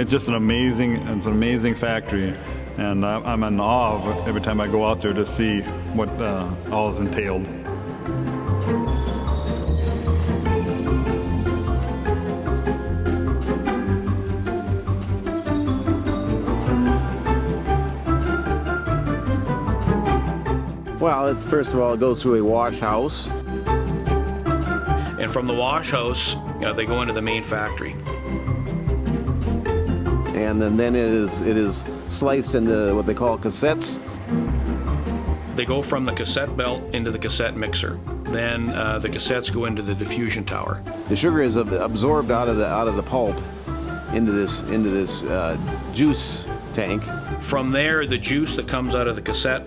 it's just an amazing factory, and I'm in awe of every time I go out there to see what all is entailed. Well, first of all, it goes through a wash house. And from the wash house, they go into the main factory. And then it is sliced into what they call cassettes. They go from the cassette belt into the cassette mixer. Then the cassettes go into the diffusion tower. The sugar is absorbed out of the pulp into this juice tank. From there, the juice that comes out of the cassette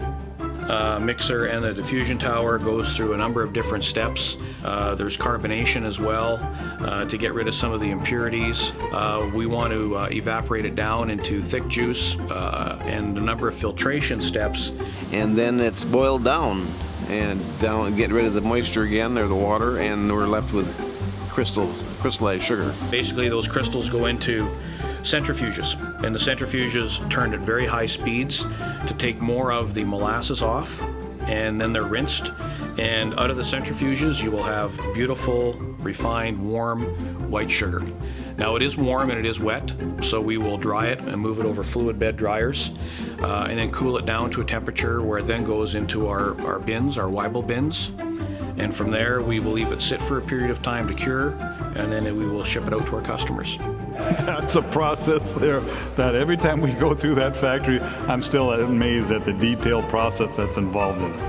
mixer and the diffusion tower goes through a number of different steps. There's carbonation as well to get rid of some of the impurities. We want to evaporate it down into thick juice and a number of filtration steps. And then it's boiled down and get rid of the moisture again, or the water, and we're left with crystallized sugar. Basically, those crystals go into centrifuges, and the centrifuges turn at very high speeds to take more of the molasses off, and then they're rinsed, and out of the centrifuges you will have beautiful, refined, warm white sugar. Now, it is warm and it is wet, so we will dry it and move it over fluid bed dryers, and then cool it down to a temperature where it then goes into our bins, our Weibel bins, and from there we will leave it sit for a period of time to cure, and then we will ship it out to our customers. That's a process there that every time we go through that factory, I'm still amazed at the detailed process that's involved in it.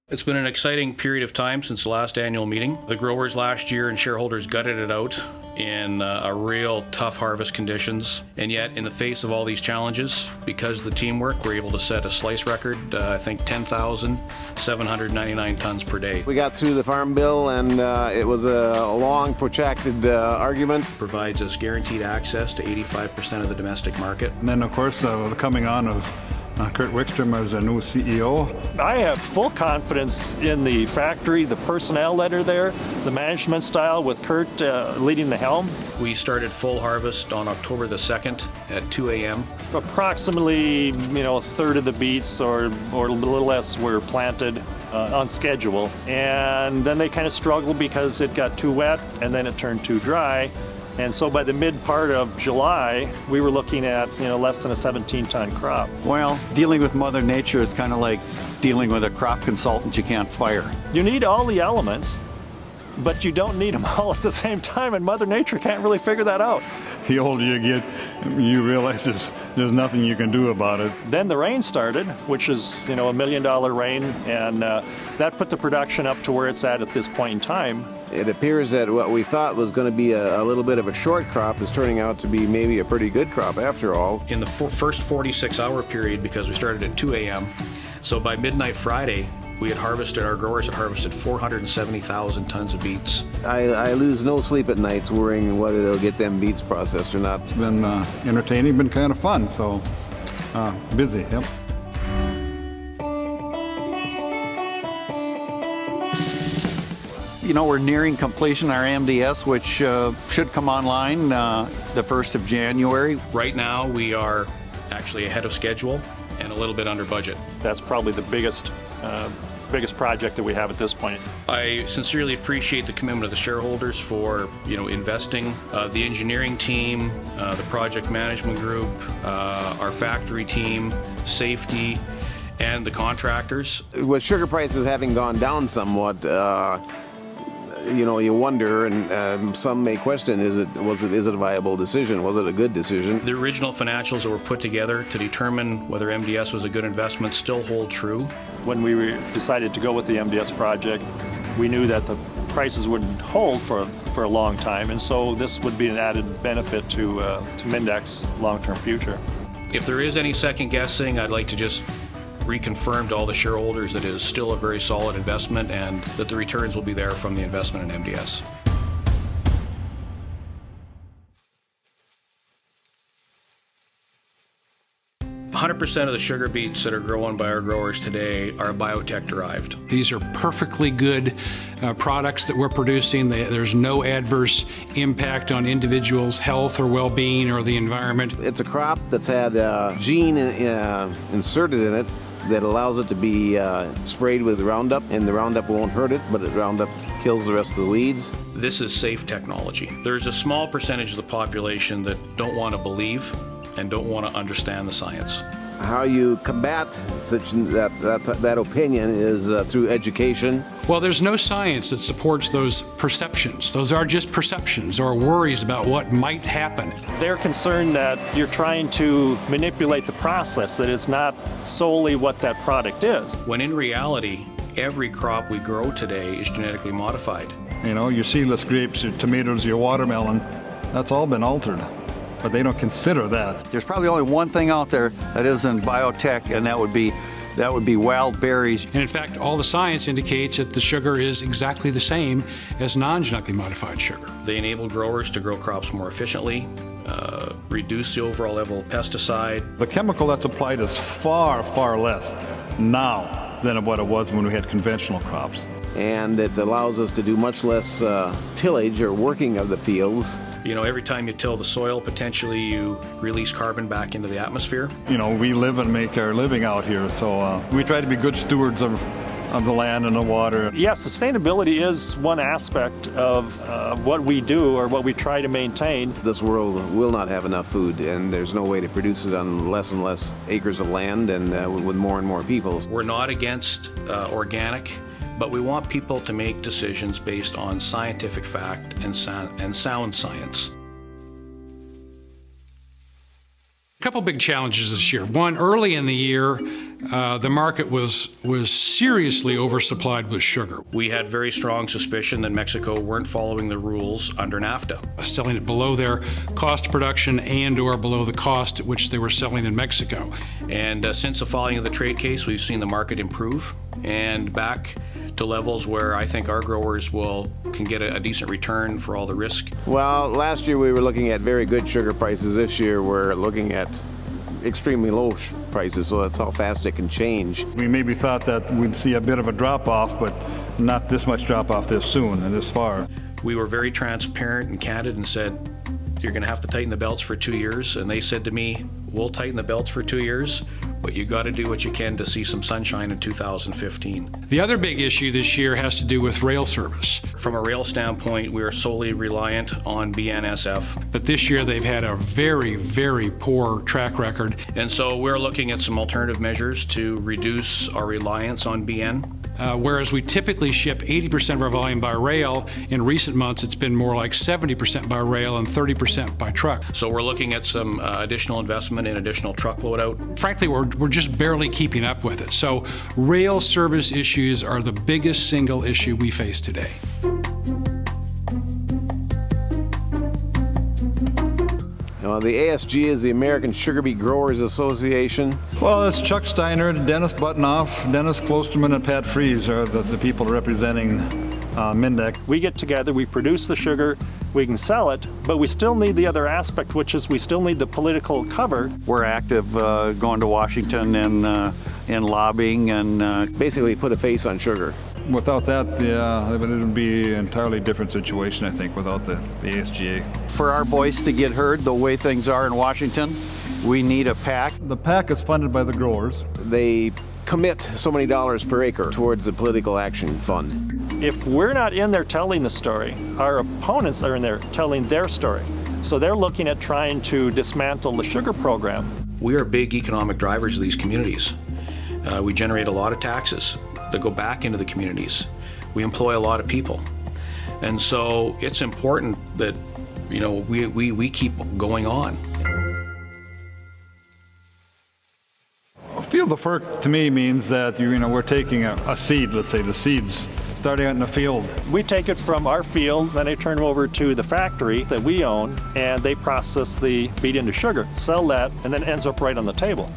It's been an exciting period of time since the last annual meeting. The growers last year and shareholders gutted it out in a real tough harvest conditions. And yet, in the face of all these challenges, because of the teamwork, we're able to set a slice record, I think 10,799 tons per day. We got through the Farm Bill, and it was a long, protracted argument. Provides us guaranteed access to 85% of the domestic market. And then, of course, the coming on of Kurt Wickstrom as our new CEO. I have full confidence in the factory, the personnel that are there, the management style with Kurt leading the helm. We started full harvest on October the 2nd at 2 a.m. Approximately, a third of the beets or a little less were planted on schedule. And then they kind of struggled because it got too wet and then it turned too dry. And so by the mid part of July, we were looking at less than a 17-ton crop. Well, dealing with Mother Nature is kind of like dealing with a crop consultant you can't fire. You need all the elements, but you don't need them all at the same time, and Mother Nature can't really figure that out. The older you get, you realize there's nothing you can do about it. Then the rain started, which is $1 million rain, and that put the production up to where it's at this point in time. It appears that what we thought was going to be a little bit of a short crop is turning out to be maybe a pretty good crop after all. In the first 46-hour period, because we started at 2 a.m., so by midnight Friday, our growers had harvested 470,000 tons of beets. I lose no sleep at nights worrying whether they'll get them beets processed or not. It's been entertaining, been kind of fun, so busy, yep. We're nearing completion our MDS, which should come online the 1st of January. Right now, we are actually ahead of schedule and a little bit under budget. That's probably the biggest project that we have at this point. I sincerely appreciate the commitment of the shareholders for investing, the engineering team, the project management group, our factory team, safety, and the contractors. With sugar prices having gone down somewhat, you wonder, and some may question, is it a viable decision? Was it a good decision? The original financials that were put together to determine whether MDS was a good investment still hold true. When we decided to go with the MDS project, we knew that the prices wouldn't hold for a long time, and so this would be an added benefit to Minn-Dak's long-term future. If there is any second guessing, I'd like to just reconfirm to all the shareholders that it is still a very solid investment and that the returns will be there from the investment in MDS. 100% of the sugar beets that are grown by our growers today are biotech derived. These are perfectly good products that we're producing. There's no adverse impact on individuals' health or well-being or the environment. It's a crop that's had a gene inserted in it that allows it to be sprayed with Roundup, and the Roundup won't hurt it, but the Roundup kills the rest of the weeds. This is safe technology. There's a small percentage of the population that don't want to believe and don't want to understand the science. How you combat that opinion is through education. Well, there's no science that supports those perceptions. Those are just perceptions or worries about what might happen. They're concerned that you're trying to manipulate the process, that it's not solely what that product is. When in reality, every crop we grow today is genetically modified. You know, your seedless grapes, your tomatoes, your watermelon, that's all been altered. But they don't consider that. There's probably only one thing out there that isn't biotech, and that would be wild berries. And in fact, all the science indicates that the sugar is exactly the same as non-genetically modified sugar. They enable growers to grow crops more efficiently, reduce the overall level of pesticide. The chemical that's applied is far, far less now than what it was when we had conventional crops. And it allows us to do much less tillage or working of the fields. You know, every time you till the soil, potentially you release carbon back into the atmosphere. You know, we live and make our living out here, so we try to be good stewards of the land and the water. Yeah, sustainability is one aspect of what we do or what we try to maintain. This world will not have enough food, and there's no way to produce it on less and less acres of land and with more and more people. We're not against organic, but we want people to make decisions based on scientific fact and sound science. A couple big challenges this year. One, early in the year, the market was seriously oversupplied with sugar. We had very strong suspicion that Mexico weren't following the rules under NAFTA. Selling it below their cost of production and or below the cost at which they were selling in Mexico. And since the filing of the trade case, we've seen the market improve and back to levels where I think our growers can get a decent return for all the risk. Well, last year we were looking at very good sugar prices. This year we're looking at extremely low prices, so that's how fast it can change. We maybe thought that we'd see a bit of a drop-off, but not this much drop-off this soon and this far. We were very transparent and candid and said, you're going to have to tighten the belts for 2 years. And they said to me, we'll tighten the belts for 2 years, but you got to do what you can to see some sunshine in 2015. The other big issue this year has to do with rail service. From a rail standpoint, we are solely reliant on BNSF. But this year they've had a very, very poor track record. And so we're looking at some alternative measures to reduce our reliance on BN. Whereas we typically ship 80% of our volume by rail, in recent months it's been more like 70% by rail and 30% by truck. So we're looking at some additional investment in additional truck load out. Frankly, we're just barely keeping up with it. So rail service issues are the biggest single issue we face today. The ASG is the American Sugar Beet Growers Association. Well, it's Chuck Steiner, Dennis Buttonoff, Dennis Klosterman, and Pat Fries are the people representing Minn-Dak. We get together, we produce the sugar, we can sell it, but we still need the other aspect, which is we still need the political cover. We're active going to Washington and lobbying and Basically put a face on sugar. Without that, it would be an entirely different situation, I think, without the ASGA. for our voice to get heard the way things are in Washington, we need a PAC. The PAC is funded by the growers. They commit so many dollars per acre towards the political action fund. If we're not in there telling the story, our opponents are in there telling their story. So they're looking at trying to dismantle the sugar program. We are big economic drivers of these communities. We generate a lot of taxes that go back into the communities. We employ a lot of people. And so it's important that, you know, we keep going on. Field of work to me means that we're taking a seed, let's say the seeds, starting out in the field. We take it from our field, then they turn it over to the factory that we own, and they process the beet into sugar, sell that, and then it ends up right on the table.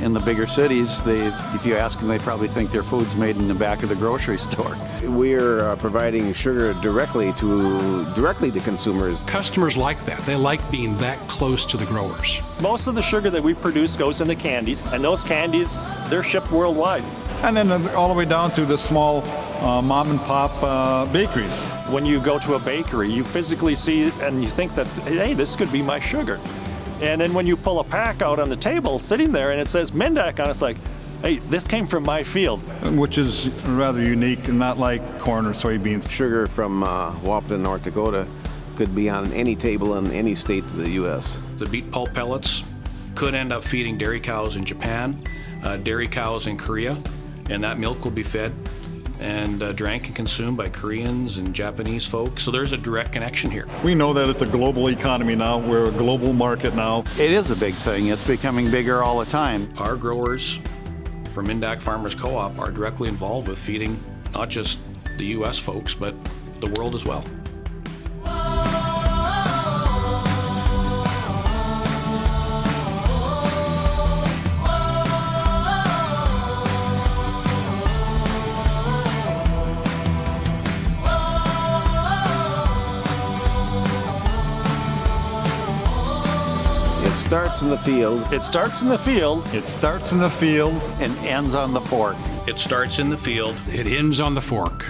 in the bigger cities, if you ask them, they probably think their food's made in the back of the grocery store. We're providing sugar directly to consumers. Customers like that. They like being that close to the growers. Most of the sugar that we produce goes into candies, and those candies, they're shipped worldwide. And then all the way down to the small mom and pop bakeries. When you go to a bakery, you physically see it and you think that, hey, this could be my sugar. And then when you pull a pack out on the table sitting there and it says Minn-Dak on it, it's like, hey, this came from my field. Which is rather unique and not like corn or soybeans. Sugar from Wahpeton, North Dakota could be on any table in any state of the U.S. The beet pulp pellets could end up feeding dairy cows in Japan, dairy cows in Korea, and that milk will be fed and drank and consumed by Koreans and Japanese folks. So there's a direct connection here. We know that it's a global economy now. We're a global market now. It is a big thing. It's becoming bigger all the time. Our growers from Minn-Dak Farmers Co-op are directly involved with feeding not just the U.S. folks, but the world as well. It starts in the field. It starts in the field. It starts in the field. And ends on the fork. It starts in the field. It ends on the fork.